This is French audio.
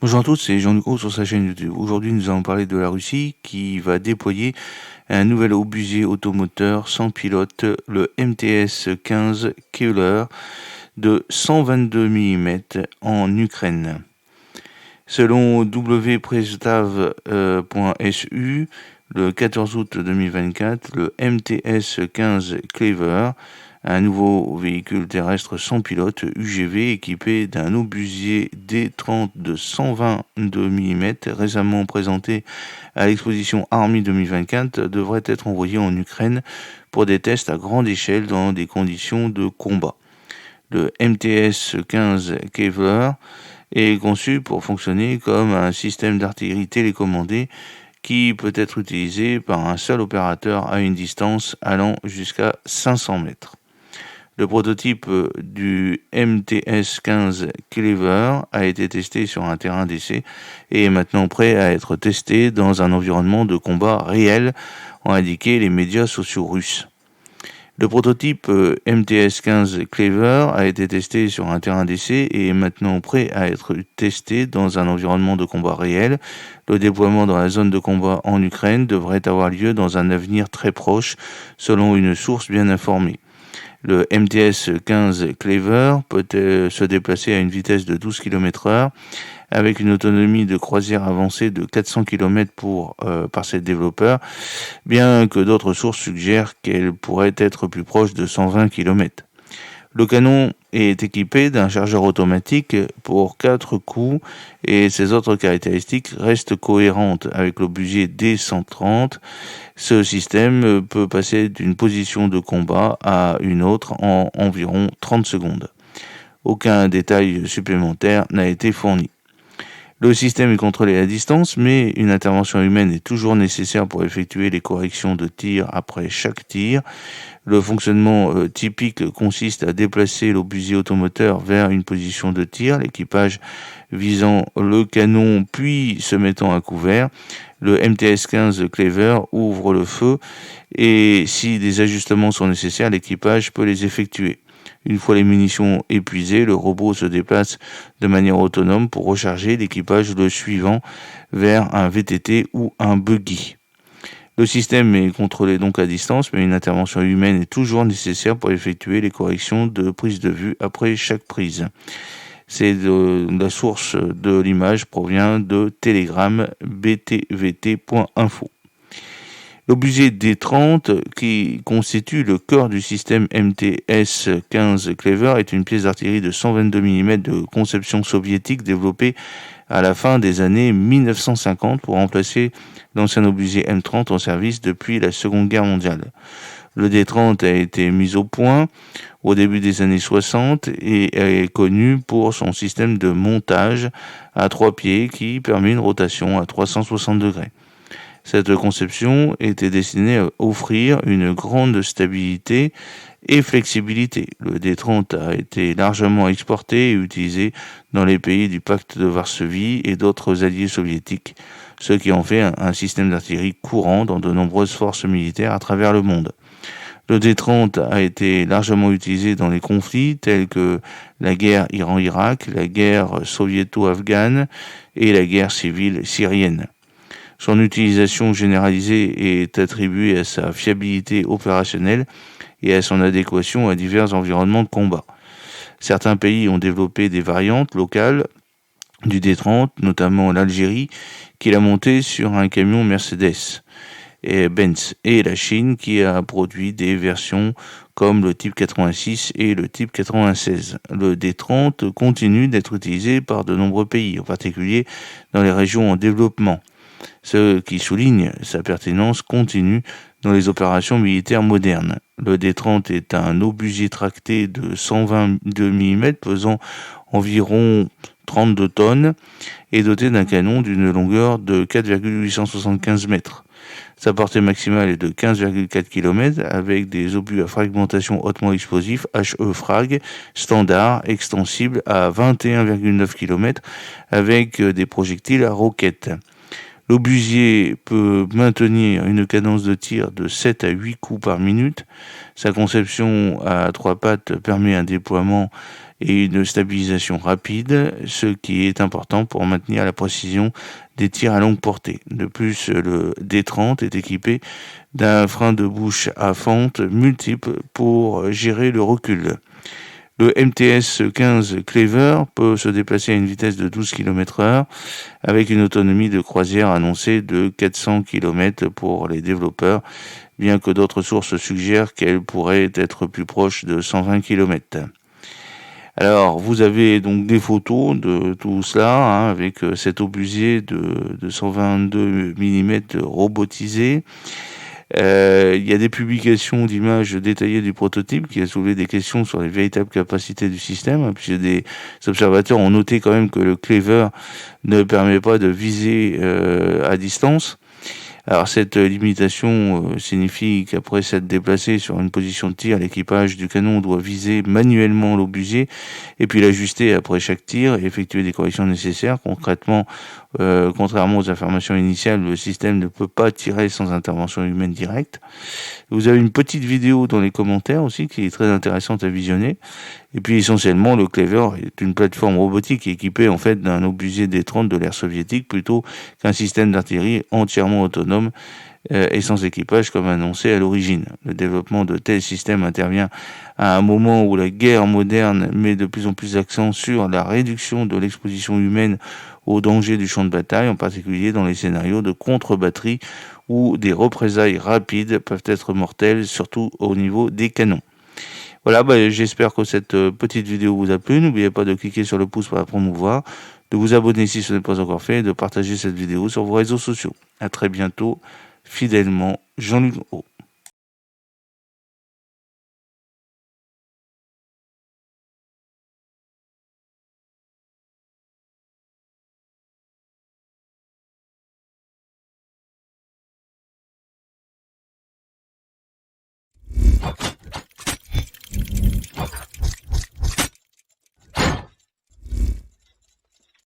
Bonjour à tous, c'est Jean Lucas sur sa chaîne YouTube. Aujourd'hui, nous allons parler de la Russie qui va déployer un nouvel obusier automoteur sans pilote, le MTS-15 Kevlar de 122 mm en Ukraine. Selon wprestav.su, le 14 août 2024, le MTS-15 Cleaver, un nouveau véhicule terrestre sans pilote UGV équipé d'un obusier D30 de 122 mm récemment présenté à l'exposition Army 2024, devrait être envoyé en Ukraine pour des tests à grande échelle dans des conditions de combat. Le MTS-15 Kevlar est conçu pour fonctionner comme un système d'artillerie télécommandé qui peut être utilisé par un seul opérateur à une distance allant jusqu'à 500 mètres. Le prototype du MTS-15 Cleaver a été testé sur un terrain d'essai et est maintenant prêt à être testé dans un environnement de combat réel, ont indiqué les médias sociaux russes. Le prototype MTS-15 Cleaver a été testé sur un terrain d'essai et est maintenant prêt à être testé dans un environnement de combat réel. Le déploiement dans la zone de combat en Ukraine devrait avoir lieu dans un avenir très proche, selon une source bien informée. Le MTS-15 Cleaver peut se déplacer à une vitesse de 12 km/h avec une autonomie de croisière avancée de 400 km par ses développeurs, bien que d'autres sources suggèrent qu'elle pourrait être plus proche de 120 km. Le canon est équipé d'un chargeur automatique pour 4 coups et ses autres caractéristiques restent cohérentes avec l'obusier D130. Ce système peut passer d'une position de combat à une autre en environ 30 secondes. Aucun détail supplémentaire n'a été fourni. Le système est contrôlé à distance, mais une intervention humaine est toujours nécessaire pour effectuer les corrections de tir après chaque tir. Le fonctionnement typique consiste à déplacer l'obusier automoteur vers une position de tir, l'équipage visant le canon puis se mettant à couvert. Le MTS-15 Cleaver ouvre le feu et si des ajustements sont nécessaires, l'équipage peut les effectuer. Une fois les munitions épuisées, le robot se déplace de manière autonome pour recharger l'équipage le suivant vers un VTT ou un buggy. Le système est contrôlé donc à distance, mais une intervention humaine est toujours nécessaire pour effectuer les corrections de prise de vue après chaque prise. La source de l'image provient de Telegram btvt.info. L'obusier D30, qui constitue le cœur du système MTS-15 Cleaver, est une pièce d'artillerie de 122 mm de conception soviétique développée à la fin des années 1950 pour remplacer l'ancien obusier M30 en service depuis la Seconde Guerre mondiale. Le D30 a été mis au point au début des années 60 et est connu pour son système de montage à 3 pieds qui permet une rotation à 360 degrés. Cette conception était destinée à offrir une grande stabilité et flexibilité. Le D30 a été largement exporté et utilisé dans les pays du pacte de Varsovie et d'autres alliés soviétiques, ce qui en fait un système d'artillerie courant dans de nombreuses forces militaires à travers le monde. Le D30 a été largement utilisé dans les conflits tels que la guerre Iran-Irak, la guerre soviéto-afghane et la guerre civile syrienne. Son utilisation généralisée est attribuée à sa fiabilité opérationnelle et à son adéquation à divers environnements de combat. Certains pays ont développé des variantes locales du D30, notamment l'Algérie, qui l'a monté sur un camion Mercedes et Benz, et la Chine qui a produit des versions comme le type 86 et le type 96. Le D30 continue d'être utilisé par de nombreux pays, en particulier dans les régions en développement, ce qui souligne sa pertinence continue dans les opérations militaires modernes. Le D30 est un obusier tracté de 122 mm pesant environ 32 tonnes et doté d'un canon d'une longueur de 4,875 mètres. Sa portée maximale est de 15,4 km avec des obus à fragmentation hautement explosifs HE-Frag standard extensibles à 21,9 km avec des projectiles à roquettes. L'obusier peut maintenir une cadence de tir de 7 à 8 coups par minute. Sa conception à 3 pattes permet un déploiement et une stabilisation rapide, ce qui est important pour maintenir la précision des tirs à longue portée. De plus, le D30 est équipé d'un frein de bouche à fente multiple pour gérer le recul. Le MTS-15 Cleaver peut se déplacer à une vitesse de 12 km/h avec une autonomie de croisière annoncée de 400 km pour les développeurs, bien que d'autres sources suggèrent qu'elle pourrait être plus proche de 120 km. Alors, vous avez donc des photos de tout cela, avec cet obusier de 122 mm robotisé. Il y a des publications d'images détaillées du prototype qui a soulevé des questions sur les véritables capacités du système, puisque des observateurs ont noté quand même que le cleaver ne permet pas de viser à distance. Alors cette limitation signifie qu'après s'être déplacé sur une position de tir, l'équipage du canon doit viser manuellement l'obusier et puis l'ajuster après chaque tir et effectuer des corrections nécessaires. Concrètement, contrairement aux informations initiales, le système ne peut pas tirer sans intervention humaine directe. Vous avez une petite vidéo dans les commentaires aussi qui est très intéressante à visionner. Et puis essentiellement, le Cleaver est une plateforme robotique équipée en fait d'un obusier D30 de l'ère soviétique plutôt qu'un système d'artillerie entièrement autonome et sans équipage comme annoncé à l'origine. Le développement de tels systèmes intervient à un moment où la guerre moderne met de plus en plus d'accent sur la réduction de l'exposition humaine aux dangers du champ de bataille, en particulier dans les scénarios de contre-batterie où des représailles rapides peuvent être mortelles, surtout au niveau des canons. Voilà, j'espère que cette petite vidéo vous a plu. N'oubliez pas de cliquer sur le pouce pour la promouvoir, de vous abonner si ce n'est pas encore fait et de partager cette vidéo sur vos réseaux sociaux. À très bientôt, fidèlement, Jean-Luc Haut.